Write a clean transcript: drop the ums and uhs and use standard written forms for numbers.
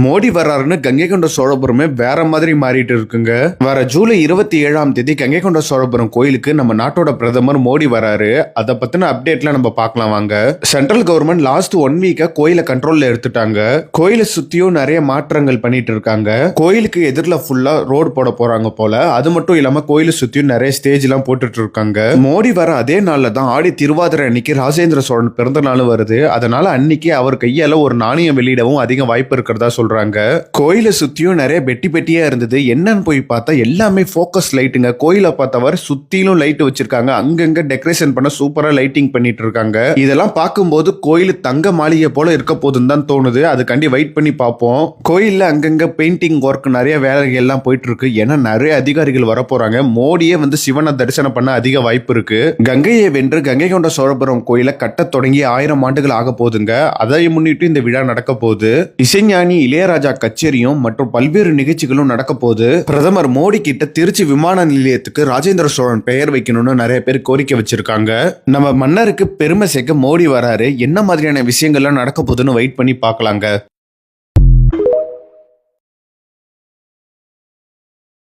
மோடி வர்றாருன்னு கங்கை கொண்ட சோழபுரமே வேற மாதிரி மாறிட்டு இருக்குங்க. வர ஜூலை 27 கங்கை கொண்ட சோழபுரம் கோயிலுக்கு நம்ம நாட்டோட பிரதமர் மோடி வராரு. அதை பத்தின அப்டேட்ல நம்ம பார்க்கலாம் வாங்க. சென்ட்ரல் கவர்மெண்ட் லாஸ்ட் 1 வீக்கா கோயிலை கண்ட்ரோல்ல எடுத்துட்டாங்க. கோயிலை சுத்தியும் நிறைய மாற்றங்கள் பண்ணிட்டு இருக்காங்க. கோயிலுக்கு எதிரில ஃபுல்லா ரோடு போட போறாங்க போல. அது மட்டும் இல்லாம கோயிலை சுத்தியும் நிறைய ஸ்டேஜ் எல்லாம் போட்டுட்டு இருக்காங்க. மோடி வர அதே நாள்ல தான் ஆடி திருவாதிரை அன்னைக்கு ராஜேந்திர சோழன் பிறந்த நாள் வருது. அதனால அன்னைக்கு அவர் கையால ஒரு நாணயம் வெளியிடவும் அதிக வாய்ப்பு இருக்கிறதா சொல்றாங்க. கோயிலை சுத்தியும் நிறைய பெட்டியா இருந்தது. என்னன்னு போய் பார்த்தா எல்லாமே ஃபோக்கஸ் லைட்டுங்க. கோயிலை பார்த்தவர் சுத்திலும் லைட் வச்சிருக்காங்க. அங்கங்க டெக்கரேஷன் பண்ண சூப்பரா லைட்டிங் பண்ணிட்டு இருக்காங்க. இதெல்லாம் பார்க்கும்போது கோயில் தங்க மாளிகை போல இருக்க போதுன்னு தான் தோணுது. அதுக்காண்டி வெயிட் பண்ணி பார்ப்போம். கோயில்ல அங்கங்க பெயிண்டிங் ஒர்க் நிறைய வேலைகள் எல்லாம் போயிட்டு இருக்கு. ஏன்னா நிறைய அதிகாரிகள் வர போறாங்க. மோடியே வந்து சிவனை தரிசனம் பண்ண அதிக வாய்ப்பு இருக்கு. கங்கையை வென்று கங்கை கொண்ட சோழபுரம் கோயிலை கட்ட தொடங்கி 1000 ஆண்டுகள் ஆக போதுங்க. அதை முன்னிட்டு இந்த விழா நடக்க போகுது. இசைஞானி இளையராஜா கச்சேரியும் மற்றும் பல்வேறு நிகழ்ச்சிகளும் நடக்க போது. பிரதமர் மோடி கிட்ட திருச்சி விமான நிலையத்துக்கு ராஜேந்திர சோழன் பெயர் வைக்கணும்னு நிறைய பேர் கோரிக்கை வச்சிருக்காங்க. நம்ம மன்னருக்கு பெருமை சேர்க்க மோடி வராரு. என்ன மாதிரியான விஷயங்கள்லாம் நடக்க போகுதுன்னு வெயிட் பண்ணி பார்க்கலாங்க.